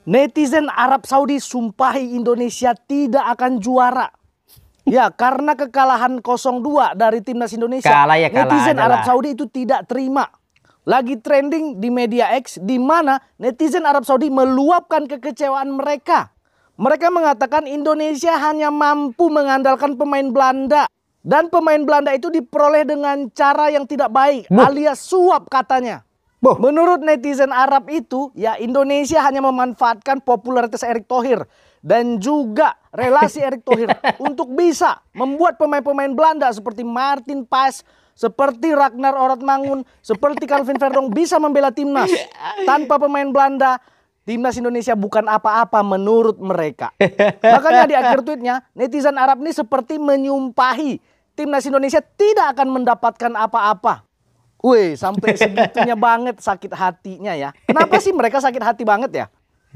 Netizen Arab Saudi sumpahi Indonesia tidak akan juara. Ya, karena kekalahan 0-2 dari timnas Indonesia. Kalah ya kalah netizen aja Arab lah. Saudi itu tidak terima. Lagi trending di media X, di mana netizen Arab Saudi meluapkan kekecewaan mereka. Mereka mengatakan Indonesia hanya mampu mengandalkan pemain Belanda. Dan pemain Belanda itu diperoleh dengan cara yang tidak baik, alias suap katanya. Menurut netizen Arab itu, ya Indonesia hanya memanfaatkan popularitas Erick Thohir dan juga relasi Erick Thohir untuk bisa membuat pemain-pemain Belanda seperti Martin Paes, seperti Ragnar Oratmangun, seperti Calvin Verdong bisa membela timnas. Tanpa pemain Belanda, timnas Indonesia bukan apa-apa menurut mereka. Makanya di akhir tweetnya, netizen Arab ini seperti menyumpahi timnas Indonesia tidak akan mendapatkan apa-apa. Wih, sampai segitunya banget sakit hatinya ya. Kenapa sih mereka sakit hati banget ya?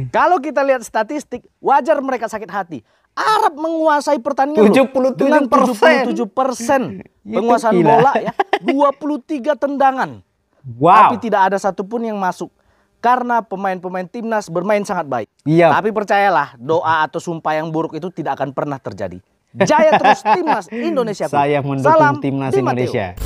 Kalau kita lihat statistik, wajar mereka sakit hati. Arab menguasai pertandingan 77% dengan 77% penguasaan bola ya, 23 tendangan. Tapi tidak ada satupun yang masuk karena pemain-pemain timnas bermain sangat baik. Tapi percayalah, doa atau sumpah yang buruk itu tidak akan pernah terjadi. Jaya terus timnas Indonesia. Saya mendukung Salam timnas Di Indonesia.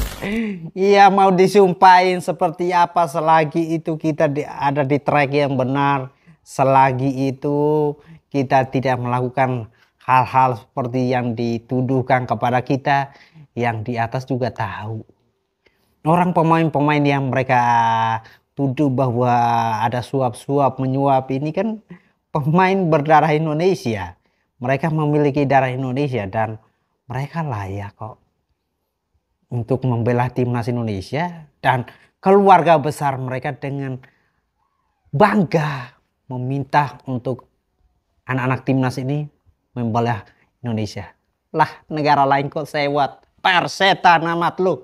Iya, mau disumpahin seperti apa selagi itu kita ada di track yang benar, selagi itu kita tidak melakukan hal-hal seperti yang dituduhkan kepada kita, yang di atas juga tahu. Orang pemain-pemain yang mereka tuduh bahwa ada suap-suap menyuap ini kan pemain berdarah Indonesia. Mereka memiliki darah Indonesia dan mereka layak kok untuk membela timnas Indonesia, dan keluarga besar mereka dengan bangga meminta untuk anak-anak timnas ini membela Indonesia. Lah, negara lain kok sewot, persetan amat lu.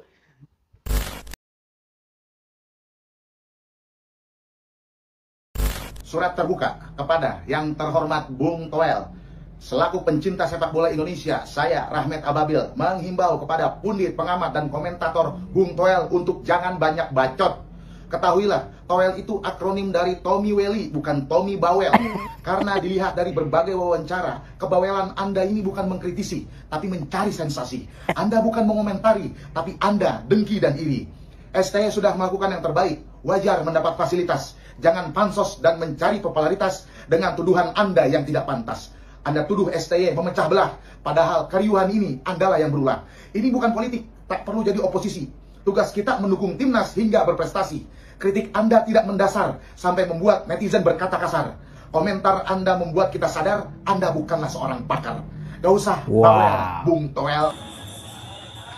Surat terbuka kepada yang terhormat Bung Toel. Selaku pencinta sepak bola Indonesia, saya Rahmat Ababil menghimbau kepada pundit, pengamat, dan komentator Bung Toel untuk jangan banyak bacot. Ketahuilah, Toel itu akronim dari Tommy Welly, bukan Tommy Bawel. Karena dilihat dari berbagai wawancara, kebawelan Anda ini bukan mengkritisi, tapi mencari sensasi. Anda bukan mengomentari, tapi Anda dengki dan iri. STY sudah melakukan yang terbaik, wajar mendapat fasilitas. Jangan pansos dan mencari popularitas dengan tuduhan Anda yang tidak pantas. Anda tuduh STY memecah belah, padahal keriuhan ini Anda lah yang berulang. Ini bukan politik, tak perlu jadi oposisi. Tugas kita mendukung timnas hingga berprestasi. Kritik Anda tidak mendasar sampai membuat netizen berkata kasar. Komentar Anda membuat kita sadar Anda bukanlah seorang pakar. Gak usah bawel, Bung Toel.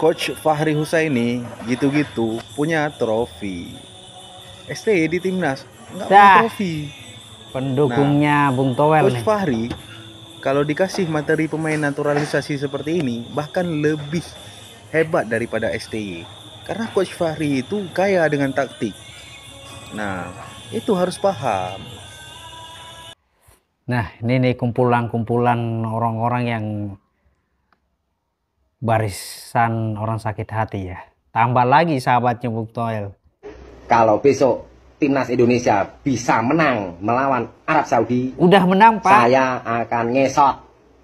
Coach Fahri Husaini gitu-gitu punya trofi. STY di timnas nggak punya trofi. Pendukungnya Bung Toel Coach Fahri kalau dikasih materi pemain naturalisasi seperti ini bahkan lebih hebat daripada STY. Karena Coach Fahri itu kaya dengan taktik. Nah, itu harus paham. Nah, ini nih kumpulan-kumpulan orang-orang yang barisan orang sakit hati ya. Tambah lagi sahabatnya Bung Toel. Kalau besok timnas Indonesia bisa menang melawan Arab Saudi, udah menang Pak, saya akan ngesot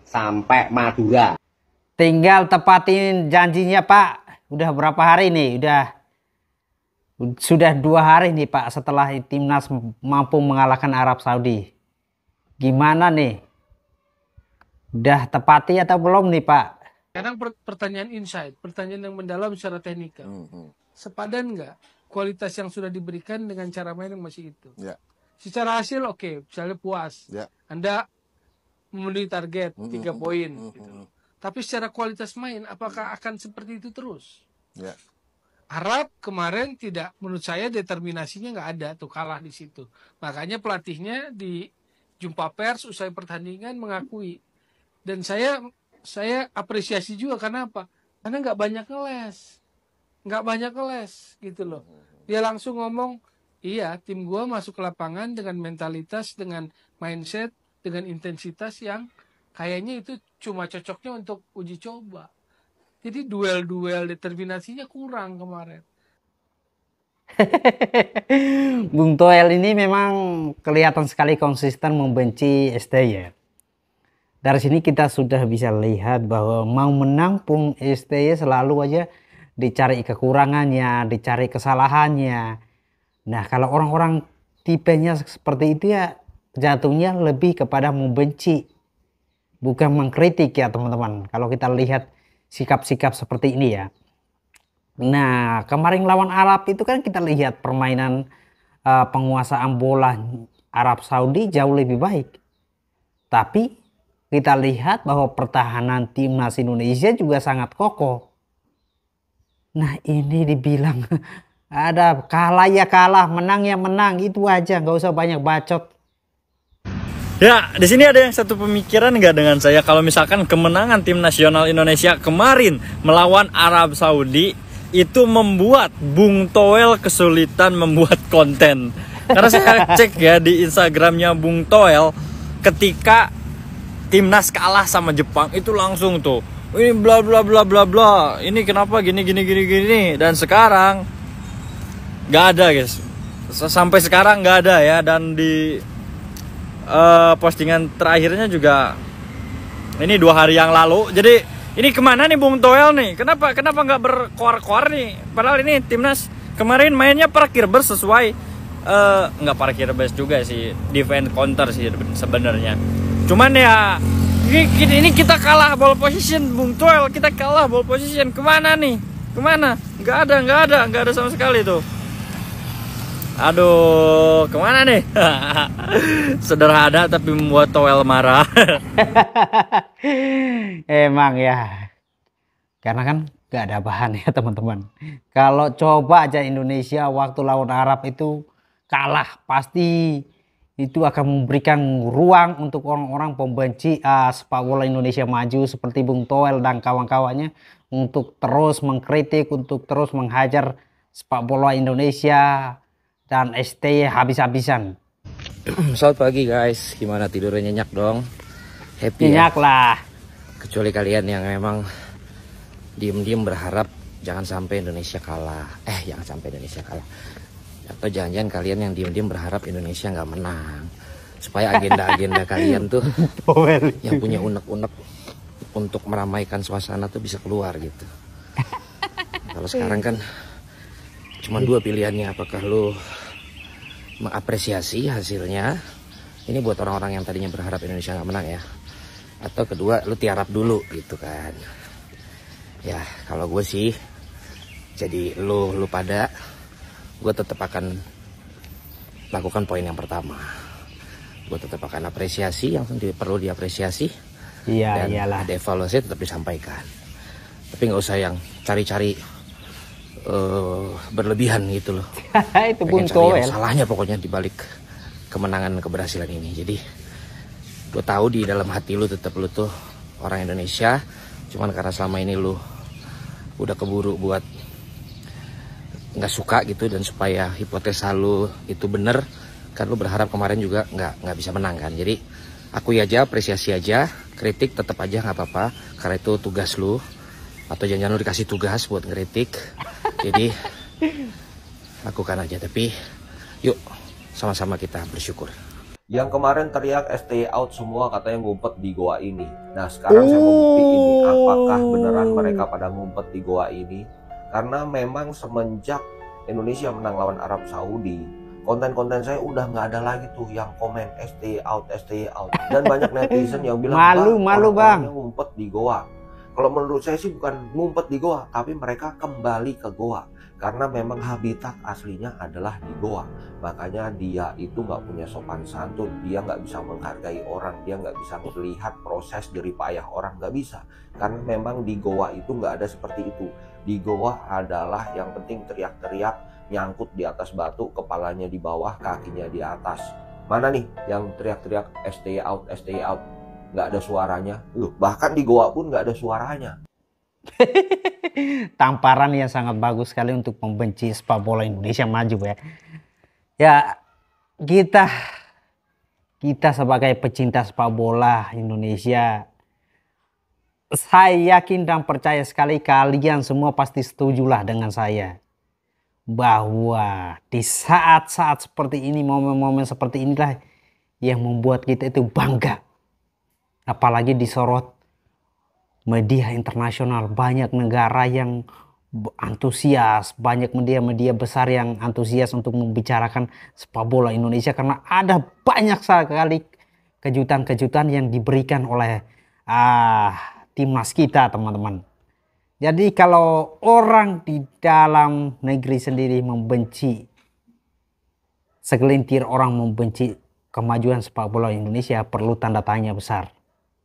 sampai Madura. Tinggal tepatin janjinya Pak. Udah berapa hari nih? Sudah 2 hari nih Pak setelah timnas mampu mengalahkan Arab Saudi. Gimana nih? Udah tepati atau belum nih Pak? Kadang pertanyaan insight, pertanyaan yang mendalam secara teknikal. Sepadan nggak kualitas yang sudah diberikan dengan cara main yang masih itu? Secara hasil oke, misalnya puas. Anda memenuhi target 3 poin. Gitu. Tapi secara kualitas main, apakah akan seperti itu terus? Arab kemarin tidak, menurut saya determinasinya nggak ada, tuh kalah di situ. Makanya pelatihnya di jumpa pers usai pertandingan mengakui. Dan saya apresiasi juga karena apa? Karena nggak banyak ngeles gitu loh. Dia langsung ngomong, iya tim gua masuk ke lapangan dengan mentalitas, dengan mindset, dengan intensitas yang kayaknya itu cuma cocoknya untuk uji coba. Jadi duel-duel determinasinya kurang kemarin. Bung Toel ini memang kelihatan sekali konsisten membenci STY. Dari sini kita sudah bisa lihat bahwa mau menang pun STY selalu aja dicari kekurangannya, dicari kesalahannya. Nah, kalau orang-orang tipenya seperti itu ya jatuhnya lebih kepada membenci, bukan mengkritik ya teman-teman. Kalau kita lihat sikap-sikap seperti ini ya. Nah, kemarin lawan Arab itu kan kita lihat permainan penguasaan bola Arab Saudi jauh lebih baik. Tapi kita lihat bahwa pertahanan timnas Indonesia juga sangat kokoh. Nah, ini dibilang ada kalah ya kalah, menang ya menang, itu aja, nggak usah banyak bacot. Ya, di sini ada yang satu pemikiran nggak dengan saya kalau misalkan kemenangan tim nasional Indonesia kemarin melawan Arab Saudi itu membuat Bung Toel kesulitan membuat konten. Karena saya cek ya di Instagramnya Bung Toel ketika timnas kalah sama Jepang itu langsung tuh ini bla bla bla bla bla, ini kenapa gini dan sekarang nggak ada guys, sampai sekarang nggak ada ya. Dan di postingan terakhirnya juga ini 2 hari yang lalu. Jadi ini kemana nih Bung Toel nih, kenapa nggak berkoar-koar nih, padahal ini timnas kemarin mainnya parkir bus sesuai nggak parkir bus juga sih, defend counter sih sebenarnya. Cuman ya ini kita kalah ball position Bung Toel, kita kalah ball position. Kemana nih? Kemana? Nggak ada sama sekali tuh. Aduh, kemana nih? Sederhana tapi membuat Toel marah. Emang ya, karena kan nggak ada bahan ya teman-teman. Kalau coba aja Indonesia waktu lawan Arab itu kalah, pasti itu akan memberikan ruang untuk orang-orang pembenci sepak bola Indonesia maju seperti Bung Toel dan kawan-kawannya untuk terus mengkritik, untuk terus menghajar sepak bola Indonesia dan STY habis-habisan. Selamat pagi guys, gimana tidurnya, nyenyak dong? Happy Nyenyak ya? lah. Kecuali kalian yang memang diem-diem berharap jangan sampai Indonesia kalah. Jangan sampai Indonesia kalah. Atau jangan-jangan kalian yang diem-diem berharap Indonesia nggak menang, supaya agenda-agenda kalian tuh yang punya unek-unek untuk meramaikan suasana tuh bisa keluar gitu. Kalau sekarang kan cuma 2 pilihannya, apakah lu mengapresiasi hasilnya, ini buat orang-orang yang tadinya berharap Indonesia nggak menang ya, atau kedua lu tiarap dulu gitu kan. Ya kalau gue sih jadi lu pada, gue tetap akan lakukan poin yang pertama. Gue tetap akan apresiasi yang perlu diapresiasi. Iya, dan iyalah. ada evaluasi tetap disampaikan. Tapi nggak usah yang cari-cari berlebihan gitu loh. Itu Bung Toel. Toel. Salahnya pokoknya dibalik kemenangan keberhasilan ini. Jadi gue tahu di dalam hati lu tetap lu tuh orang Indonesia. Cuman karena selama ini lu udah keburu buat nggak suka gitu, dan supaya hipotesa lu itu bener kan, lu berharap kemarin juga nggak bisa menang kan. Jadi akui aja, apresiasi aja, kritik tetap aja nggak apa-apa karena itu tugas lu, atau jangan lu dikasih tugas buat ngeritik. Jadi lakukan aja, tapi yuk sama-sama kita bersyukur. Yang kemarin teriak STY out semua katanya ngumpet di goa ini. Nah sekarang saya mau buktiin ini, apakah beneran mereka pada ngumpet di goa ini. Karena memang semenjak Indonesia menang lawan Arab Saudi, konten-konten saya udah nggak ada lagi tuh yang komen STY out. Dan banyak netizen yang bilang malu bang ngumpet di goa. Kalau menurut saya sih bukan ngumpet di goa, tapi mereka kembali ke goa. Karena memang habitat aslinya adalah di goa. Makanya dia itu nggak punya sopan santun, dia nggak bisa menghargai orang, dia nggak bisa melihat proses jeripayah orang, nggak bisa. Karena memang di goa itu nggak ada seperti itu. Di goa adalah yang penting teriak-teriak, nyangkut di atas batu, kepalanya di bawah, kakinya di atas. Mana nih yang teriak-teriak STY out? Nggak ada suaranya. Loh, bahkan di goa pun nggak ada suaranya. Tamparan yang sangat bagus sekali untuk membenci sepak bola Indonesia maju ya. Ya kita sebagai pecinta sepak bola Indonesia, saya yakin dan percaya sekali kalian semua pasti setujulah dengan saya bahwa di saat-saat seperti ini, momen-momen seperti inilah yang membuat kita itu bangga. Apalagi disorot media internasional, banyak negara yang antusias, banyak media-media besar yang antusias untuk membicarakan sepak bola Indonesia karena ada banyak sekali kejutan-kejutan yang diberikan oleh timnas kita, teman-teman. Jadi kalau orang di dalam negeri sendiri membenci, segelintir orang membenci kemajuan sepak bola Indonesia, perlu tanda tanya besar.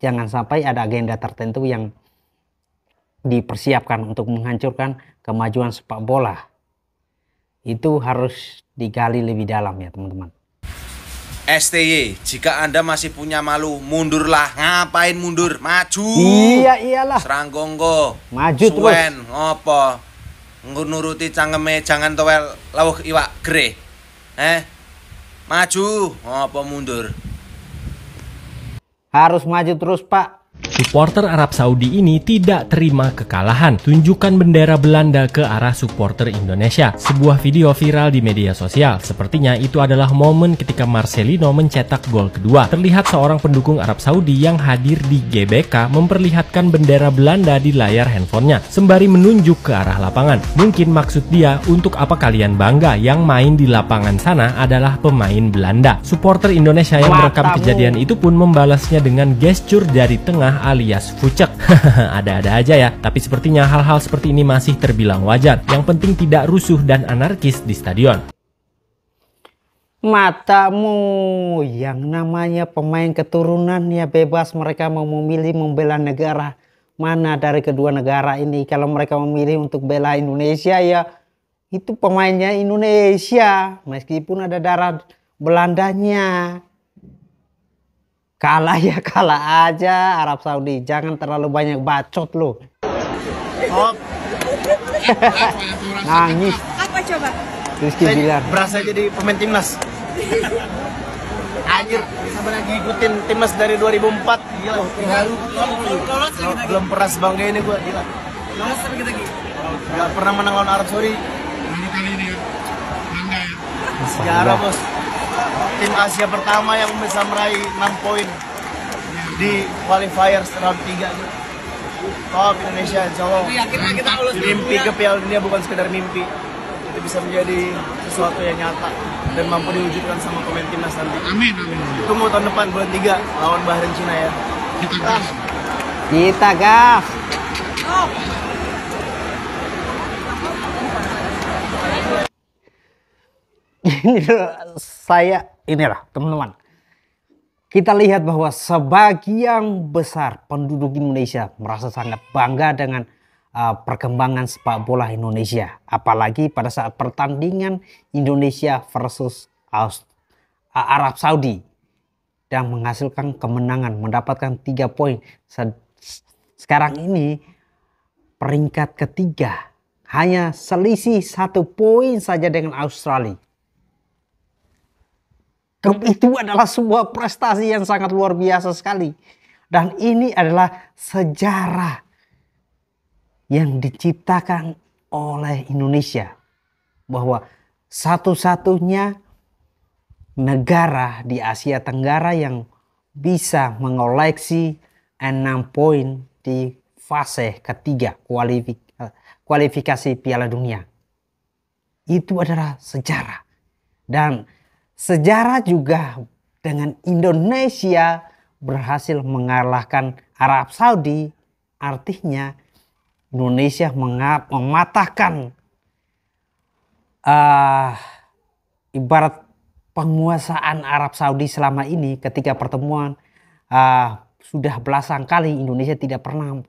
Jangan sampai ada agenda tertentu yang dipersiapkan untuk menghancurkan kemajuan sepak bola. Itu harus digali lebih dalam ya teman-teman. STY, jika Anda masih punya malu, mundurlah. Ngapain mundur? Maju. Iya iyalah. Seranggonggo. Maju Suwen, terus. ngopo? Nuruti cangeme jangan towel lawuh iwak gere. Maju, ngopo mundur? Harus maju terus, Pak. Supporter Arab Saudi ini tidak terima kekalahan. Tunjukkan bendera Belanda ke arah supporter Indonesia. Sebuah video viral di media sosial. Sepertinya itu adalah momen ketika Marcelino mencetak gol kedua. Terlihat seorang pendukung Arab Saudi yang hadir di GBK memperlihatkan bendera Belanda di layar handphonenya sembari menunjuk ke arah lapangan. Mungkin maksud dia, untuk apa kalian bangga, yang main di lapangan sana adalah pemain Belanda. Supporter Indonesia yang merekam kejadian itu pun membalasnya dengan gestur dari tengah alias fucek. Ada-ada aja ya, tapi sepertinya hal-hal seperti ini masih terbilang wajar. Yang penting tidak rusuh dan anarkis di stadion. Matamu, yang namanya pemain keturunan ya bebas mereka mau memilih membela negara mana dari kedua negara ini. Kalau mereka memilih untuk bela Indonesia ya itu pemainnya Indonesia, meskipun ada darah Belandanya. Kalah ya kalah aja Arab Saudi, jangan terlalu banyak bacot lo. Nangis. Apa coba? Rizky bilang berasa jadi pemain timnas. Anjir, sama lagi ikutin timnas dari 2004. Gila, belum pernah sebangga ini gua, gila. Lolos tapi kita gak pernah menang lawan Arab Saudi. Baru kali ini ya. Bangga ya. Sejarah, Bos. Tim Asia pertama yang bisa meraih 6 poin di qualifier round 3. Top Indonesia, insya Allah. Mimpi ke Piala Dunia bukan sekedar mimpi. Itu bisa menjadi sesuatu yang nyata dan mampu diwujudkan sama pemain timnas nanti. Amin, amin. Tunggu tahun depan bulan 3 lawan Bahrain Cina ya. Kita gas. Kita gas. Inilah teman-teman, kita lihat bahwa sebagian besar penduduk Indonesia merasa sangat bangga dengan perkembangan sepak bola Indonesia, apalagi pada saat pertandingan Indonesia versus Arab Saudi dan menghasilkan kemenangan, mendapatkan 3 poin. Sekarang ini peringkat ketiga, hanya selisih 1 poin saja dengan Australia. Itu adalah sebuah prestasi yang sangat luar biasa sekali. Dan ini adalah sejarah yang diciptakan oleh Indonesia. Bahwa satu-satunya negara di Asia Tenggara yang bisa mengoleksi 6 poin di fase ketiga kualifikasi Piala Dunia. Itu adalah sejarah. Dan sejarah juga dengan Indonesia berhasil mengalahkan Arab Saudi. Artinya Indonesia mematahkan ibarat penguasaan Arab Saudi selama ini. Ketika pertemuan sudah belasan kali Indonesia tidak pernah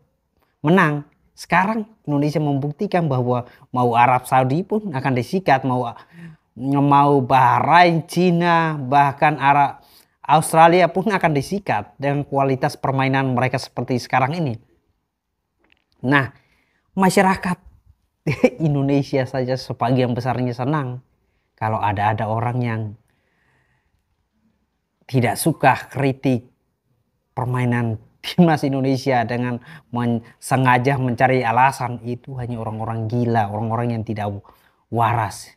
menang. Sekarang Indonesia membuktikan bahwa mau Arab Saudi pun akan disikat, mau Bahrain, Cina, bahkan Australia pun akan disikat dengan kualitas permainan mereka seperti sekarang ini. Nah, masyarakat Indonesia saja sebagian besarnya senang kalau ada orang yang tidak suka kritik permainan timnas Indonesia dengan sengaja mencari alasan. Itu hanya orang-orang gila, orang-orang yang tidak waras.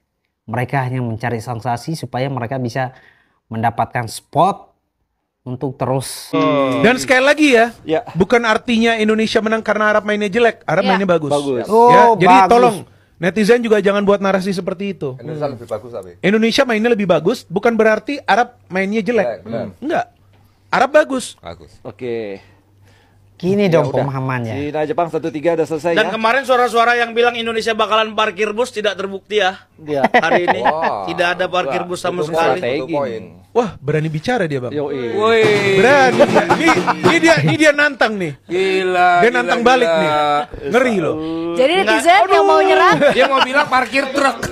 Mereka hanya mencari sensasi supaya mereka bisa mendapatkan spot untuk terus. Dan sekali lagi ya, bukan artinya Indonesia menang karena Arab mainnya jelek. Arab mainnya bagus. Oh, Jadi bagus. tolong netizen juga jangan buat narasi seperti itu. Indonesia lebih bagus tapi. Indonesia mainnya lebih bagus, bukan berarti Arab mainnya jelek. Enggak. Arab bagus. Oke. Gini dong pemahamannya. Cina Jepang 1-3 udah selesai Dan ya. kemarin suara-suara yang bilang Indonesia bakalan parkir bus tidak terbukti ya. Hari ini tidak ada parkir bus sama sekali. Wah, berani bicara dia, Bang. Woi. Berani. Ini dia nantang nih. Gila. Dia nantang balik nih. Ngeri loh. Jadi netizen yang mau nyerang, Dia mau bilang parkir truk.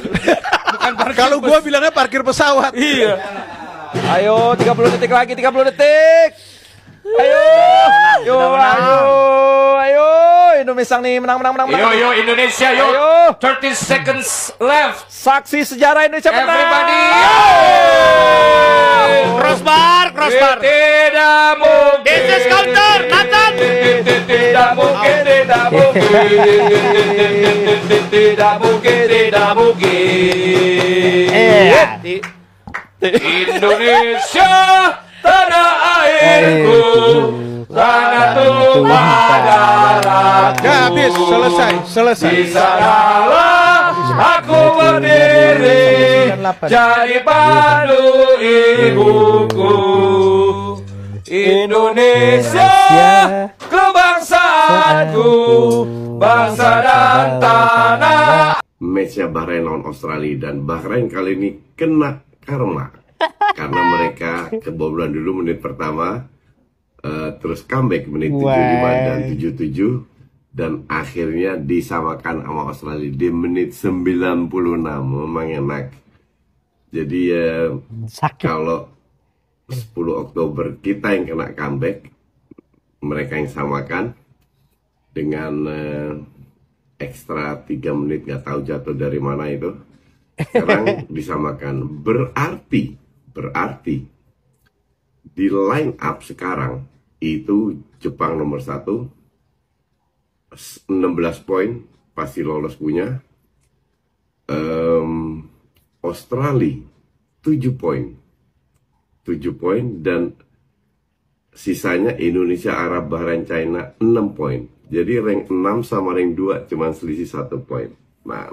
Bukan parkir Kalau bus. gua bilangnya parkir pesawat. Iya. Ayo 30 detik lagi, 30 detik. Ayo, Indonesia nih menang. Yo Indonesia yo. Ayo. 30 seconds left. Saksi sejarah Indonesia menang. Everybody. Crossbar. Tidak mungkin. This is counter, Nathan. Tidak mungkin. Indonesia tanah airku, tanah tumpah darahku. Ya habis, selesai. Di sanalah aku berdiri, jadi pandu ibuku. Indonesia, kebangsaanku, bangsa dan tanah. Matchnya Bahrain lawan Australia, dan Bahrain kali ini kena karma karena mereka kebobolan dulu menit pertama, terus comeback menit 75 dan 77, dan akhirnya disamakan sama Australia di menit 96. Memang enak. Jadi kalau 10 Oktober kita yang kena comeback, mereka yang samakan dengan ekstra 3 menit, nggak tahu jatuh dari mana itu. Sekarang disamakan. Berarti di line up sekarang itu Jepang nomor 1, 16 poin pasti lolos punya. Australia 7 poin, dan sisanya Indonesia, Arab, Bahrain, China 6 poin. Jadi rank 6 sama rank 2 cuma selisih 1 poin. Nah,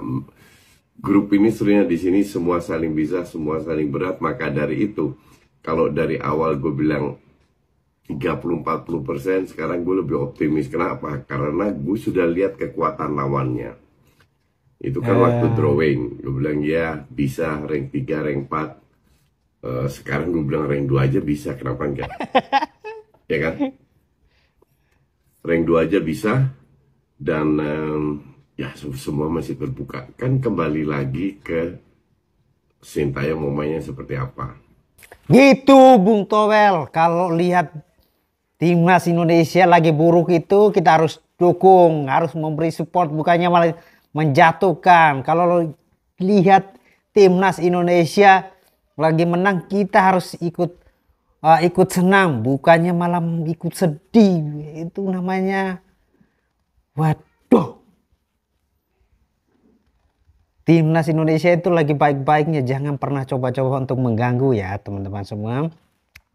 grup ini sebenarnya di sini semua saling bisa, semua saling berat. Maka dari itu, kalau dari awal gue bilang 30-40%, sekarang gue lebih optimis. Kenapa? Karena gue sudah lihat kekuatan lawannya. Itu kan waktu drawing, gue bilang ya bisa rank 3, rank 4. Sekarang gue bilang rank 2 aja bisa, kenapa enggak? Ya kan? Rank 2 aja bisa, dan ya semua masih terbuka. Kan kembali lagi ke Sintayong mau mainnya seperti apa. Gitu Bung Towel, kalau lihat timnas Indonesia lagi buruk itu kita harus dukung, harus memberi support, bukannya malah menjatuhkan. Kalau lihat timnas Indonesia lagi menang, kita harus ikut senang, bukannya malah ikut sedih. Itu namanya waduh. Timnas Indonesia itu lagi baik-baiknya, jangan pernah coba-coba untuk mengganggu ya teman-teman semua.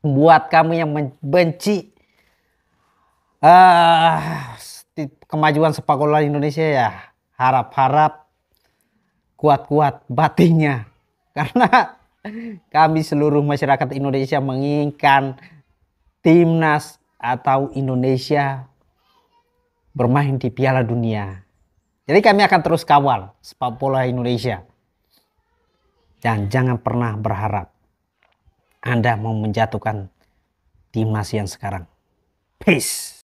Buat kamu yang benci kemajuan sepak bola Indonesia, ya harap-harap kuat-kuat batinnya, karena kami seluruh masyarakat Indonesia menginginkan timnas atau Indonesia bermain di Piala Dunia. Jadi kami akan terus kawal sepak bola Indonesia. Dan jangan pernah berharap Anda mau menjatuhkan timnas yang sekarang. Peace.